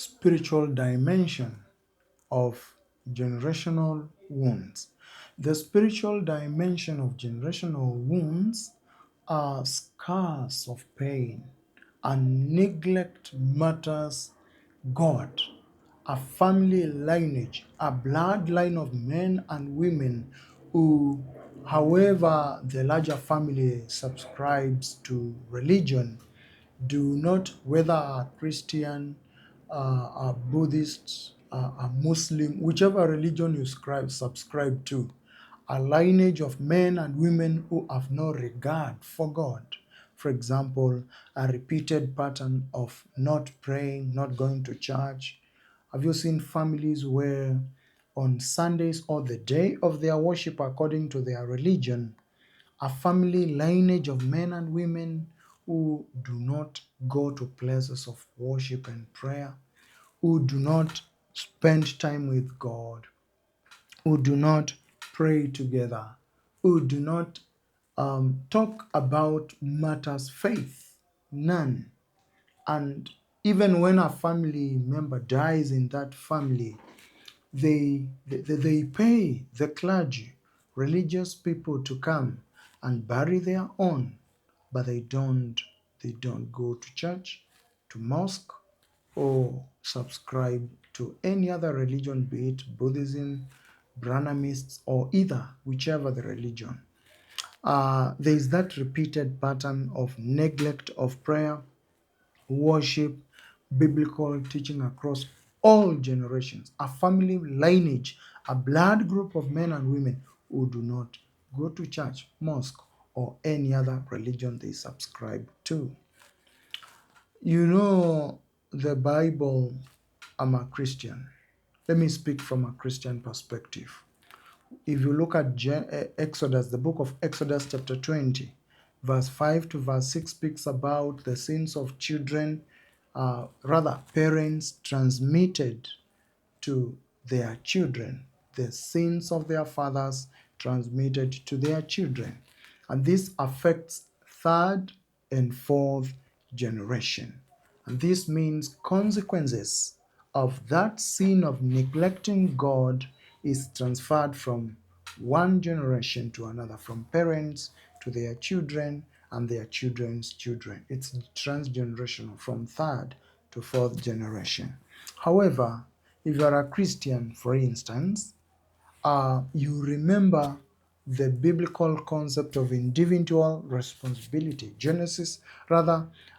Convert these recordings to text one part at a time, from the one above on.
spiritual dimension of generational wounds. The spiritual dimension of generational wounds are scars of pain and neglect matters God, a family lineage, a bloodline of men and women who, however, the larger family subscribes to religion, do not, whether are Christian, are Buddhists, are Muslim, whichever religion you subscribe to, a lineage of men and women who have no regard for God. For example, a repeated pattern of not praying, not going to church. Have you seen families where on Sundays or the day of their worship according to their religion, a family lineage of men and women who do not go to places of worship and prayer, who do not spend time with God, who do not pray together, who do not talk about matters faith, none. And even when a family member dies in that family, they pay the clergy, religious people to come and bury their own, but they don't go to church, to mosque, or subscribe to any other religion, be it Buddhism, Brahmanists, or either, whichever the religion. There is that repeated pattern of neglect of prayer, worship, biblical teaching across all generations, a family lineage, a blood group of men and women who do not go to church, mosque, or any other religion they subscribe to. You know, the Bible, I'm a Christian. Let me speak from a Christian perspective. If you look at Exodus, the book of Exodus, chapter 20, verse 5 to verse 6 speaks about the sins of children, rather, parents transmitted to their children, the sins of their fathers transmitted to their children. And this affects third and fourth generation. And this means consequences of that sin of neglecting God is transferred from one generation to another, from parents to their children and their children's children. It's transgenerational from third to fourth generation. However, if you are a Christian, for instance, you remember the biblical concept of individual responsibility.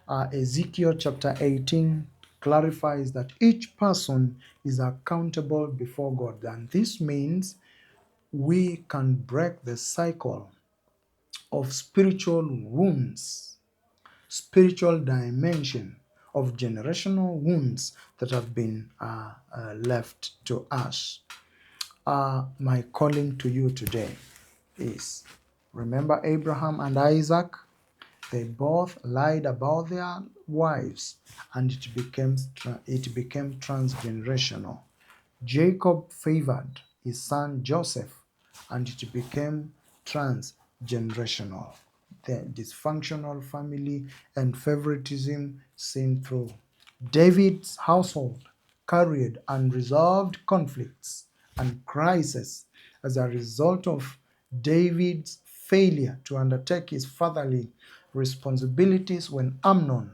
Ezekiel chapter 18 clarifies that each person is accountable before God. And this means we can break the cycle of spiritual wounds, spiritual dimension of generational wounds that have been left to us. My calling to you today is, remember Abraham and Isaac? They both lied about their wives, and it became transgenerational. Jacob favored his son Joseph, and it became transgenerational. The dysfunctional family and favoritism seen through. David's household carried unresolved conflicts and crises as a result of David's failure to undertake his fatherly responsibilities when Amnon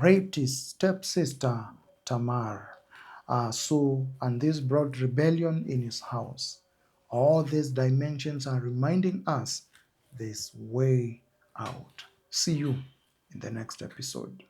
raped his stepsister Tamar. And this brought rebellion in his house. All these dimensions are reminding us this way out. See you in the next episode.